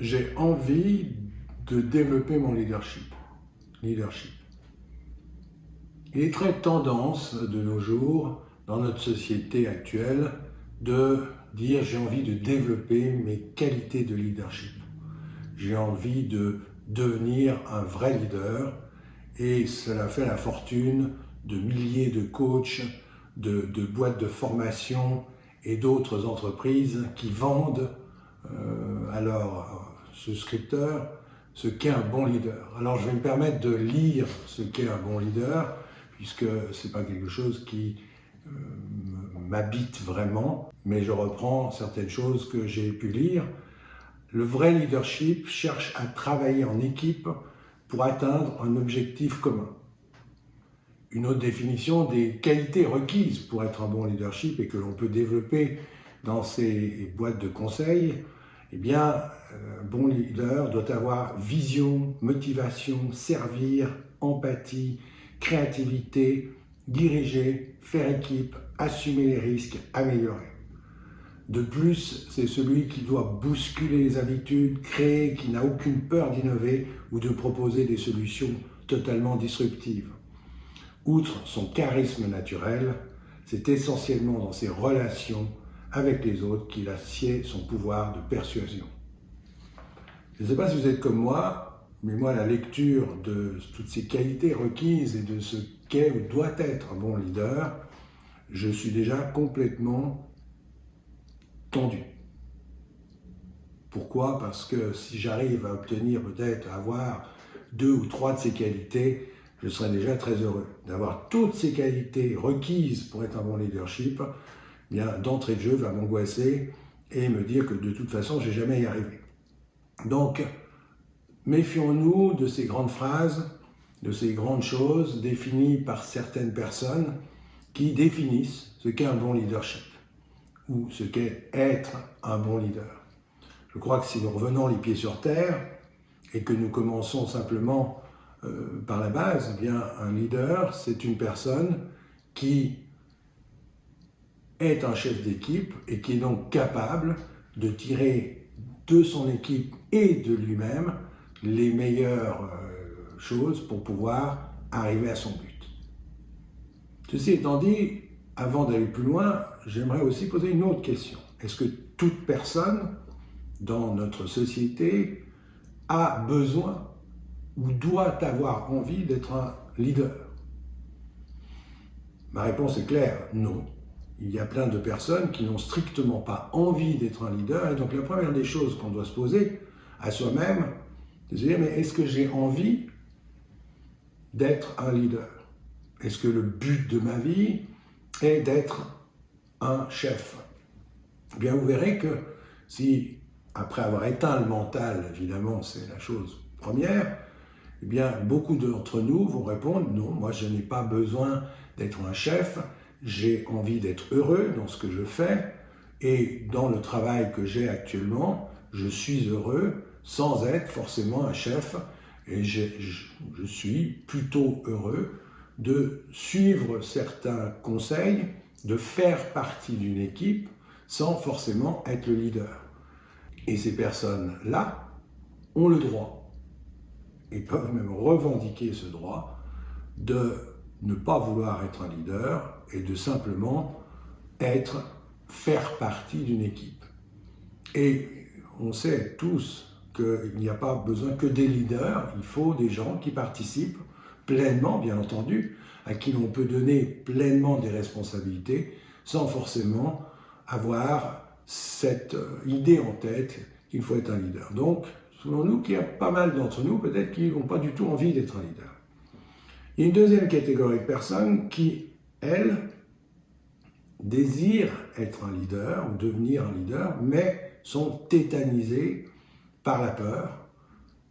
j'ai envie de développer mon leadership. Il est très tendance de nos jours, dans notre société actuelle, de dire j'ai envie de développer mes qualités de leadership. J'ai envie de devenir un vrai leader et cela fait la fortune de milliers de coachs, de boîtes de formation et d'autres entreprises qui vendent à leurs souscripteurs ce qu'est un bon leader. Alors je vais me permettre de lire ce qu'est un bon leader, puisque ce n'est pas quelque chose qui m'habite vraiment, mais je reprends certaines choses que j'ai pu lire. Le vrai leadership cherche à travailler en équipe pour atteindre un objectif commun. Une autre définition des qualités requises pour être un bon leadership et que l'on peut développer dans ces boîtes de conseils, eh bien, un bon leader doit avoir vision, motivation, servir, empathie, créativité, diriger, faire équipe, assumer les risques, améliorer. De plus, c'est celui qui doit bousculer les habitudes, créer, qui n'a aucune peur d'innover ou de proposer des solutions totalement disruptives. Outre son charisme naturel, c'est essentiellement dans ses relations avec les autres qu'il assied son pouvoir de persuasion. Je ne sais pas si vous êtes comme moi, mais moi, la lecture de toutes ces qualités requises et de ce qu'est ou doit être un bon leader, je suis déjà complètement tendu. Pourquoi? Parce que si j'arrive à obtenir peut-être, à avoir 2 ou 3 de ces qualités, je serais déjà très heureux. D'avoir toutes ces qualités requises pour être un bon leadership, bien d'entrée de jeu va m'angoisser et me dire que de toute façon, je n'ai jamais y arrivé. Donc, méfions-nous de ces grandes phrases, de ces grandes choses définies par certaines personnes qui définissent ce qu'est un bon leadership ou ce qu'est être un bon leader. Je crois que si nous revenons les pieds sur terre et que nous commençons simplement par la base, eh bien, un leader, c'est une personne qui est un chef d'équipe et qui est donc capable de tirer de son équipe et de lui-même les meilleures choses pour pouvoir arriver à son but. Ceci étant dit, avant d'aller plus loin, j'aimerais aussi poser une autre question. Est-ce que toute personne dans notre société a besoin ou doit avoir envie d'être un leader? Ma réponse est claire, non. Il y a plein de personnes qui n'ont strictement pas envie d'être un leader, et donc la première des choses qu'on doit se poser à soi-même, c'est de se dire, mais est-ce que j'ai envie d'être un leader? Est-ce que le but de ma vie est d'être un chef? Eh bien, vous verrez que si, après avoir éteint le mental, évidemment, c'est la chose première, eh bien, beaucoup d'entre nous vont répondre, non, moi je n'ai pas besoin d'être un chef, j'ai envie d'être heureux dans ce que je fais, et dans le travail que j'ai actuellement, je suis heureux sans être forcément un chef, et je suis plutôt heureux de suivre certains conseils, de faire partie d'une équipe sans forcément être le leader. Et ces personnes-là ont le droit, et peuvent même revendiquer ce droit, de ne pas vouloir être un leader et de simplement faire partie d'une équipe. Et on sait tous qu'il n'y a pas besoin que des leaders, il faut des gens qui participent pleinement, bien entendu, à qui l'on peut donner pleinement des responsabilités sans forcément avoir cette idée en tête qu'il faut être un leader. Donc, selon nous, qu'il y a pas mal d'entre nous, peut-être, qui n'ont pas du tout envie d'être un leader. Il y a une deuxième catégorie de personnes qui, elles, désirent être un leader ou devenir un leader, mais sont tétanisées par la peur.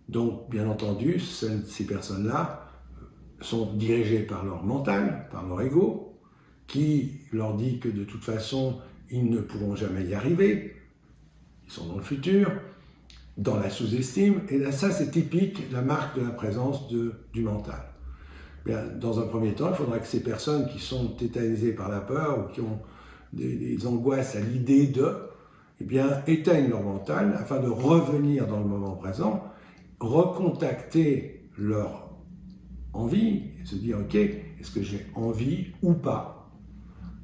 Donc, bien entendu, ces personnes-là sont dirigées par leur mental, par leur ego, qui leur dit que de toute façon, ils ne pourront jamais y arriver, ils sont dans le futur, dans la sous-estime, et là, ça c'est typique, la marque de la présence du mental. Bien, dans un premier temps, il faudra que ces personnes qui sont tétanisées par la peur ou qui ont des angoisses à l'idée de, éteignent leur mental afin de revenir dans le moment présent, recontacter leur envie, et se dire, ok, est-ce que j'ai envie ou pas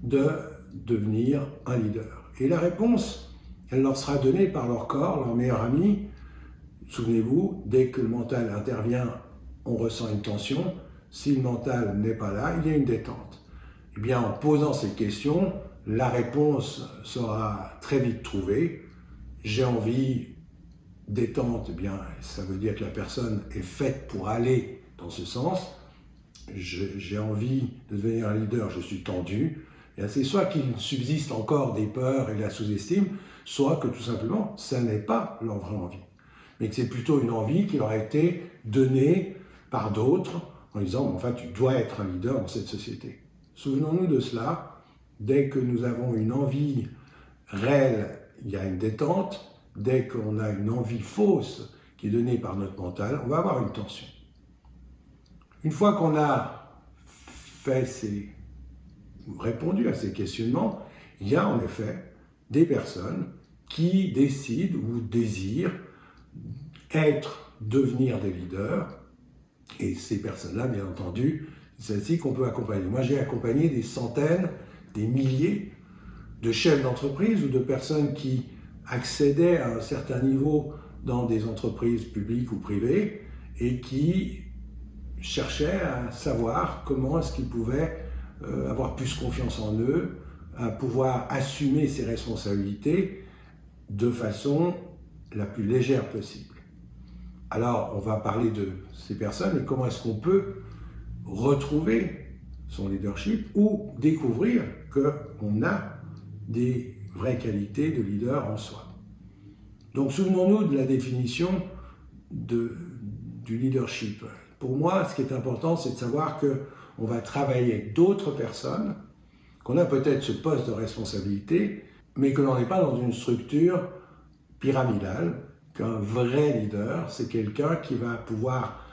de devenir un leader? Et la réponse, elle leur sera donnée par leur corps, leur meilleur ami. Souvenez-vous, dès que le mental intervient, on ressent une tension. Si le mental n'est pas là, il y a une détente. En posant ces questions, la réponse sera très vite trouvée. J'ai envie, détente, ça veut dire que la personne est faite pour aller dans ce sens. J'ai envie de devenir un leader, je suis tendu. C'est soit qu'il subsiste encore des peurs et de la sous-estime, soit que tout simplement, ça n'est pas leur vraie envie. Mais que c'est plutôt une envie qui leur a été donnée par d'autres en disant, enfin, tu dois être un leader dans cette société. Souvenons-nous de cela, dès que nous avons une envie réelle, il y a une détente. Dès qu'on a une envie fausse qui est donnée par notre mental, on va avoir une tension. Une fois qu'on a répondu à ces questionnements, il y a en effet des personnes qui décident ou désirent devenir des leaders. Et ces personnes-là, bien entendu, c'est celles-ci qu'on peut accompagner. Moi, j'ai accompagné des centaines, des milliers de chefs d'entreprise ou de personnes qui accédaient à un certain niveau dans des entreprises publiques ou privées et qui cherchaient à savoir comment est-ce qu'ils pouvaient avoir plus confiance en eux, à pouvoir assumer ses responsabilités de façon la plus légère possible. Alors, on va parler de ces personnes et comment est-ce qu'on peut retrouver son leadership ou découvrir qu'on a des vraies qualités de leader en soi. Donc, souvenons-nous de la définition du leadership. Pour moi, ce qui est important, c'est de savoir qu'on va travailler avec d'autres personnes, qu'on a peut-être ce poste de responsabilité, mais que l'on n'est pas dans une structure pyramidale, qu'un vrai leader, c'est quelqu'un qui va pouvoir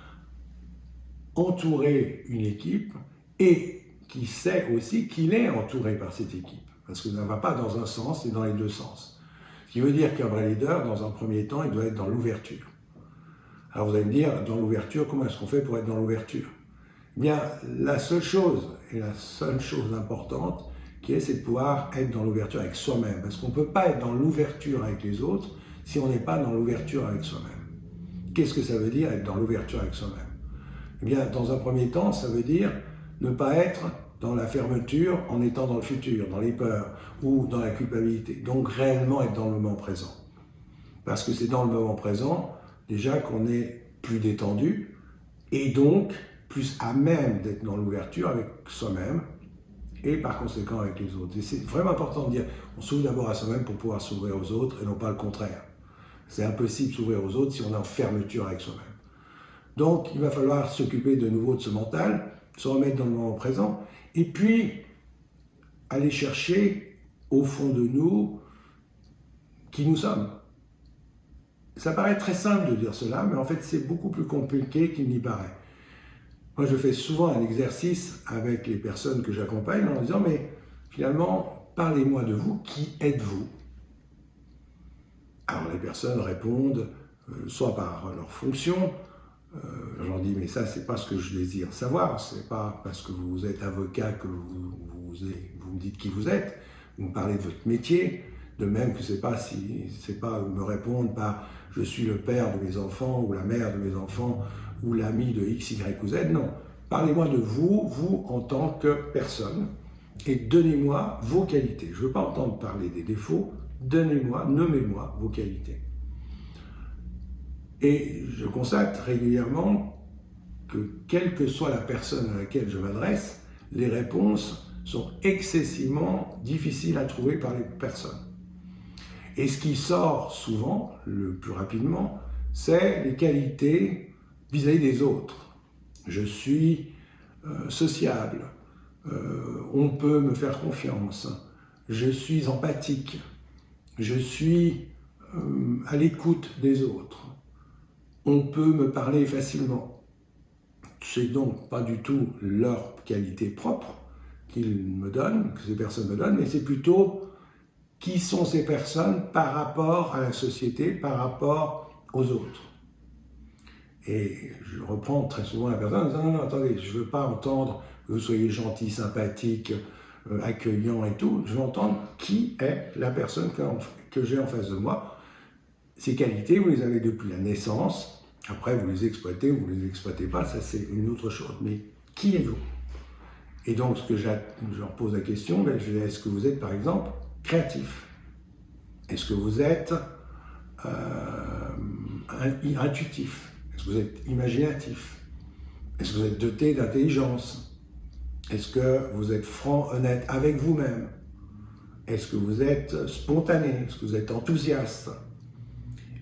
entourer une équipe et qui sait aussi qu'il est entouré par cette équipe. Parce que ça ne va pas dans un sens et dans les deux sens. Ce qui veut dire qu'un vrai leader, dans un premier temps, il doit être dans l'ouverture. Alors vous allez me dire, dans l'ouverture, comment est-ce qu'on fait pour être dans l'ouverture? La seule chose importante c'est de pouvoir être dans l'ouverture avec soi-même. Parce qu'on ne peut pas être dans l'ouverture avec les autres si on n'est pas dans l'ouverture avec soi-même. Qu'est-ce que ça veut dire être dans l'ouverture avec soi-même? Dans un premier temps, ça veut dire ne pas être dans la fermeture en étant dans le futur, dans les peurs ou dans la culpabilité. Donc réellement être dans le moment présent. Parce que c'est dans le moment présent, déjà qu'on est plus détendu et donc plus à même d'être dans l'ouverture avec soi-même et par conséquent avec les autres. Et c'est vraiment important de dire, on s'ouvre d'abord à soi-même pour pouvoir s'ouvrir aux autres et non pas le contraire. C'est impossible de s'ouvrir aux autres si on est en fermeture avec soi-même. Donc il va falloir s'occuper de nouveau de ce mental, se remettre dans le moment présent et puis aller chercher au fond de nous qui nous sommes. Ça paraît très simple de dire cela, mais en fait c'est beaucoup plus compliqué qu'il n'y paraît. Moi, je fais souvent un exercice avec les personnes que j'accompagne en disant, mais finalement, parlez-moi de vous, qui êtes-vous? Alors les personnes répondent soit par leur fonction, je leur dis, mais ça, c'est pas ce que je désire savoir, c'est pas parce que vous êtes avocat que vous me dites qui vous êtes, vous me parlez de votre métier, de même que c'est pas me répondre par je suis le père de mes enfants ou la mère de mes enfants ou l'ami de X, Y ou Z, non. Parlez-moi de vous, vous en tant que personne, et donnez-moi vos qualités. Je ne veux pas entendre parler des défauts, nommez-moi vos qualités. Et je constate régulièrement que quelle que soit la personne à laquelle je m'adresse, les réponses sont excessivement difficiles à trouver par les personnes. Et ce qui sort souvent, le plus rapidement, c'est les qualités vis-à-vis des autres. Je suis sociable, on peut me faire confiance, je suis empathique, je suis à l'écoute des autres, on peut me parler facilement. C'est donc pas du tout leur qualité propre qu'ils me donnent, que ces personnes me donnent, mais c'est plutôt qui sont ces personnes par rapport à la société, par rapport aux autres. Et je reprends très souvent la personne en disant non, attendez, je ne veux pas entendre que vous soyez gentil, sympathique, accueillant et tout. Je veux entendre qui est la personne que j'ai en face de moi. Ces qualités, vous les avez depuis la naissance. Après, vous les exploitez ou vous ne les exploitez pas, ça c'est une autre chose. Mais qui êtes-vous? Et donc, je leur pose la question, est-ce que vous êtes par exemple créatif? Est-ce que vous êtes intuitif? Est-ce que vous êtes imaginatif? Est-ce que vous êtes doté d'intelligence? Est-ce que vous êtes franc, honnête avec vous-même? Est-ce que vous êtes spontané? Est-ce que vous êtes enthousiaste?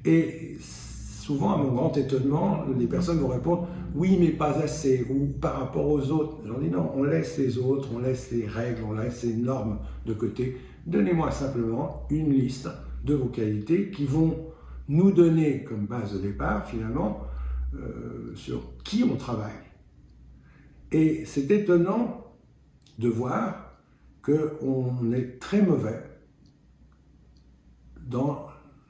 Et souvent, à mon grand étonnement, les personnes vont répondre « oui, mais pas assez » ou « par rapport aux autres ». J'en dis non, on laisse les autres, on laisse les règles, on laisse les normes de côté. Donnez-moi simplement une liste de vos qualités qui vont nous donner comme base de départ, finalement, sur qui on travaille. Et c'est étonnant de voir qu'on est très mauvais dans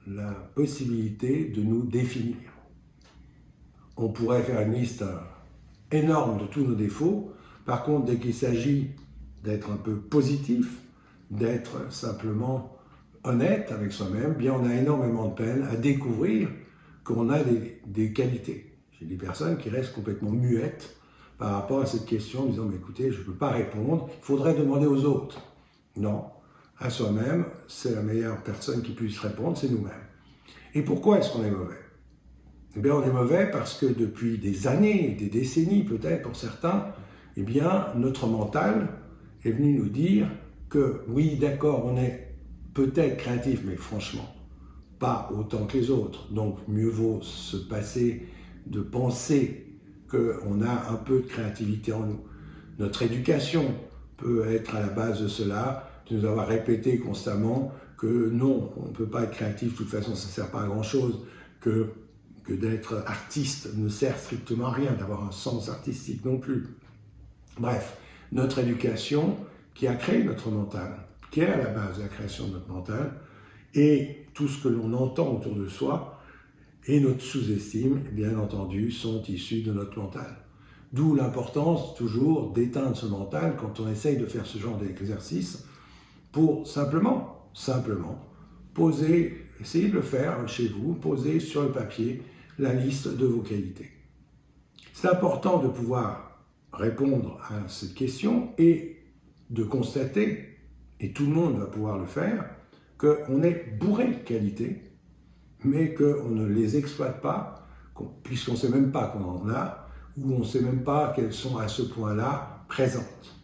la possibilité de nous définir. On pourrait faire une liste énorme de tous nos défauts. Par contre, dès qu'il s'agit d'être un peu positif, d'être simplement honnête avec soi-même, bien on a énormément de peine à découvrir qu'on a des qualités. J'ai des personnes qui restent complètement muettes par rapport à cette question, en disant « mais écoutez, je ne peux pas répondre, il faudrait demander aux autres ». Non, à soi-même, c'est la meilleure personne qui puisse répondre, c'est nous-mêmes. Et pourquoi est-ce qu'on est mauvais? Eh bien, on est mauvais parce que depuis des années, des décennies peut-être pour certains, eh bien, notre mental est venu nous dire que oui, d'accord, on est peut-être créatif, mais franchement, pas autant que les autres. Donc, mieux vaut se passer de penser qu'on a un peu de créativité en nous. Notre éducation peut être à la base de cela, de nous avoir répété constamment que non, on ne peut pas être créatif, de toute façon ça ne sert pas à grand chose, que d'être artiste ne sert strictement à rien, d'avoir un sens artistique non plus. Bref, notre éducation qui a créé notre mental, qui est à la base de la création de notre mental, et tout ce que l'on entend autour de soi, et notre sous-estime, bien entendu, sont issus de notre mental. D'où l'importance toujours d'éteindre ce mental quand on essaye de faire ce genre d'exercice pour simplement poser, essayez de le faire chez vous, poser sur le papier la liste de vos qualités. C'est important de pouvoir répondre à cette question et de constater, et tout le monde va pouvoir le faire, qu'on est bourré de qualités, mais qu'on ne les exploite pas, puisqu'on ne sait même pas qu'on en a, ou on ne sait même pas qu'elles sont à ce point-là présentes.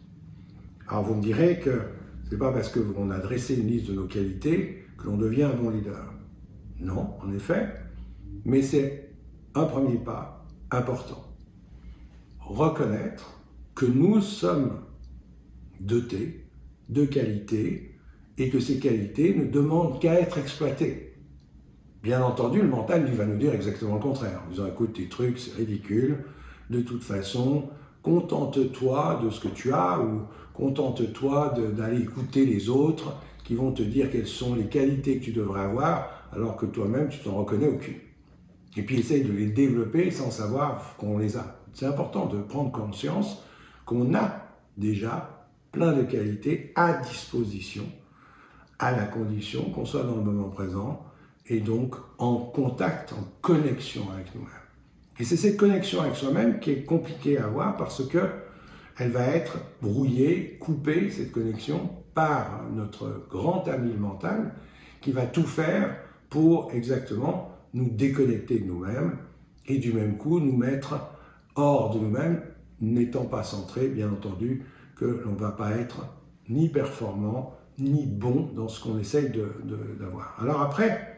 Alors vous me direz que ce n'est pas parce qu'on a dressé une liste de nos qualités que l'on devient un bon leader. Non, en effet, mais c'est un premier pas important. Reconnaître que nous sommes dotés de qualités et que ces qualités ne demandent qu'à être exploitées. Bien entendu, le mental, lui, va nous dire exactement le contraire. En disant, écoute, tes trucs, c'est ridicule. De toute façon, contente-toi de ce que tu as ou contente-toi d'aller écouter les autres qui vont te dire quelles sont les qualités que tu devrais avoir alors que toi-même, tu t'en reconnais aucune. Et puis, essaye de les développer sans savoir qu'on les a. C'est important de prendre conscience qu'on a déjà plein de qualités à disposition, à la condition qu'on soit dans le moment présent, et donc en contact, en connexion avec nous-mêmes. Et c'est cette connexion avec soi-même qui est compliquée à avoir parce que elle va être brouillée, coupée, cette connexion, par notre grand ami mental qui va tout faire pour exactement nous déconnecter de nous-mêmes et du même coup nous mettre hors de nous-mêmes, n'étant pas centré, bien entendu, que l'on ne va pas être ni performant, ni bon dans ce qu'on essaye d'avoir. Alors après,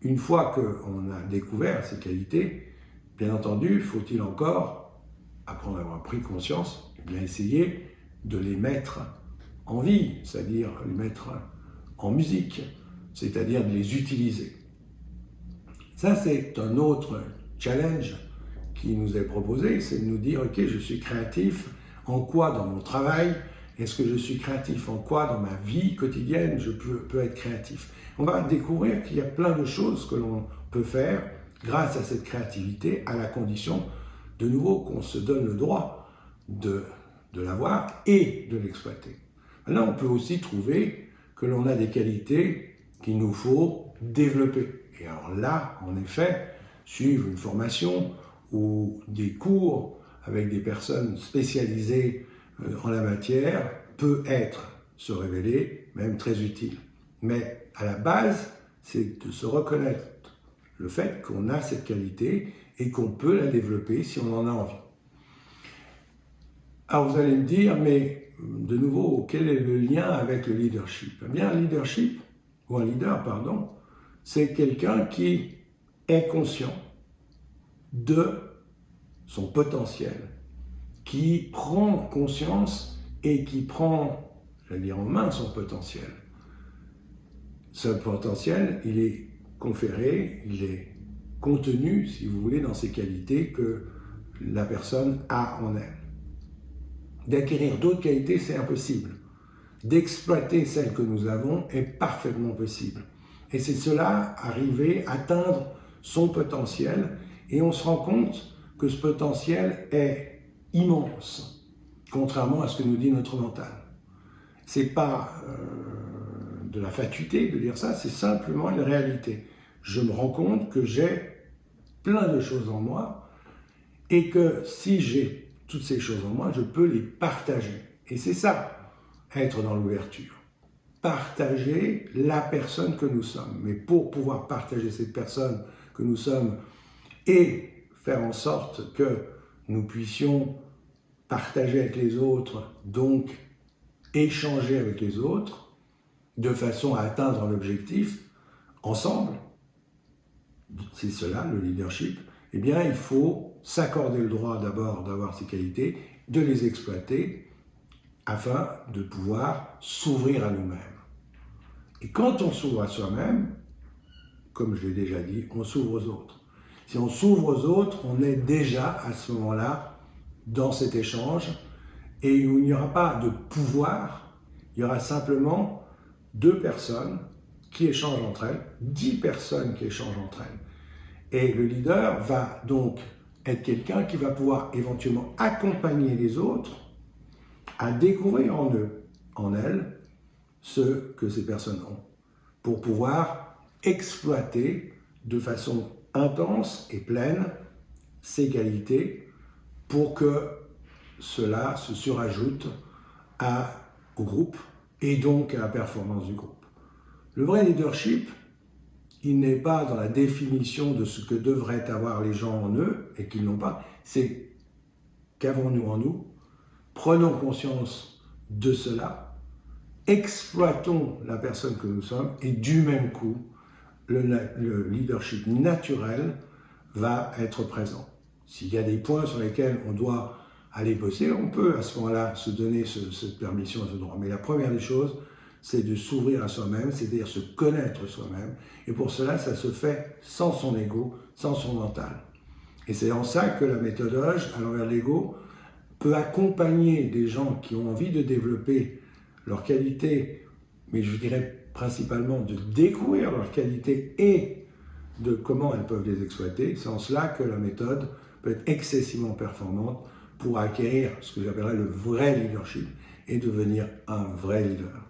une fois qu'on a découvert ces qualités, bien entendu, faut-il encore, après en avoir pris conscience, eh bien essayer de les mettre en vie, c'est-à-dire les mettre en musique, c'est-à-dire de les utiliser. Ça, c'est un autre challenge qui nous est proposé, c'est de nous dire, ok, je suis créatif, en quoi dans mon travail Est-ce que je suis créatif? En quoi dans ma vie quotidienne je peux être créatif? On va découvrir qu'il y a plein de choses que l'on peut faire grâce à cette créativité, à la condition, de nouveau, qu'on se donne le droit de l'avoir et de l'exploiter. Maintenant, on peut aussi trouver que l'on a des qualités qu'il nous faut développer. Et alors là, en effet, suivre une formation ou des cours avec des personnes spécialisées en la matière peut se révéler même très utile. Mais à la base, c'est de se reconnaître le fait qu'on a cette qualité et qu'on peut la développer si on en a envie. Alors vous allez me dire, mais de nouveau, quel est le lien avec le leadership? Eh bien, un leader, c'est quelqu'un qui est conscient de son potentiel, qui prend conscience et qui prend, en main son potentiel. Ce potentiel, il est conféré, il est contenu, si vous voulez, dans ces qualités que la personne a en elle. D'acquérir d'autres qualités, c'est impossible. D'exploiter celles que nous avons est parfaitement possible. Et c'est cela, arriver, atteindre son potentiel, et on se rend compte que ce potentiel est immense, contrairement à ce que nous dit notre mental. C'est pas de la fatuité de dire ça, c'est simplement une réalité. Je me rends compte que j'ai plein de choses en moi et que si j'ai toutes ces choses en moi, je peux les partager. Et c'est ça, être dans l'ouverture. Partager la personne que nous sommes. Mais pour pouvoir partager cette personne que nous sommes et faire en sorte que nous puissions partager avec les autres, donc échanger avec les autres, de façon à atteindre l'objectif ensemble, c'est cela le leadership, eh bien il faut s'accorder le droit d'abord d'avoir ces qualités, de les exploiter, afin de pouvoir s'ouvrir à nous-mêmes. Et quand on s'ouvre à soi-même, comme je l'ai déjà dit, on s'ouvre aux autres. Si on s'ouvre aux autres, on est déjà à ce moment-là dans cet échange et où il n'y aura pas de pouvoir, il y aura simplement 2 personnes qui échangent entre elles, 10 personnes qui échangent entre elles. Et le leader va donc être quelqu'un qui va pouvoir éventuellement accompagner les autres à découvrir en eux, en elles, ce que ces personnes ont, pour pouvoir exploiter de façon intense et pleine ces qualités pour que cela se surajoute au groupe et donc à la performance du groupe. Le vrai leadership, il n'est pas dans la définition de ce que devraient avoir les gens en eux et qu'ils n'ont pas, c'est qu'avons-nous en nous, prenons conscience de cela, exploitons la personne que nous sommes et du même coup, le leadership naturel va être présent. S'il y a des points sur lesquels on doit aller bosser, on peut à ce moment-là se donner cette permission et ce droit. Mais la première des choses, c'est de s'ouvrir à soi-même, c'est-à-dire se connaître soi-même. Et pour cela, ça se fait sans son ego, sans son mental. Et c'est en ça que la méthode Hoge, à l'envers de l'ego, peut accompagner des gens qui ont envie de développer leurs qualités, mais je dirais principalement de découvrir leurs qualités et de comment elles peuvent les exploiter. C'est en cela que la méthode peut être excessivement performante pour acquérir ce que j'appellerais le vrai leadership et devenir un vrai leader.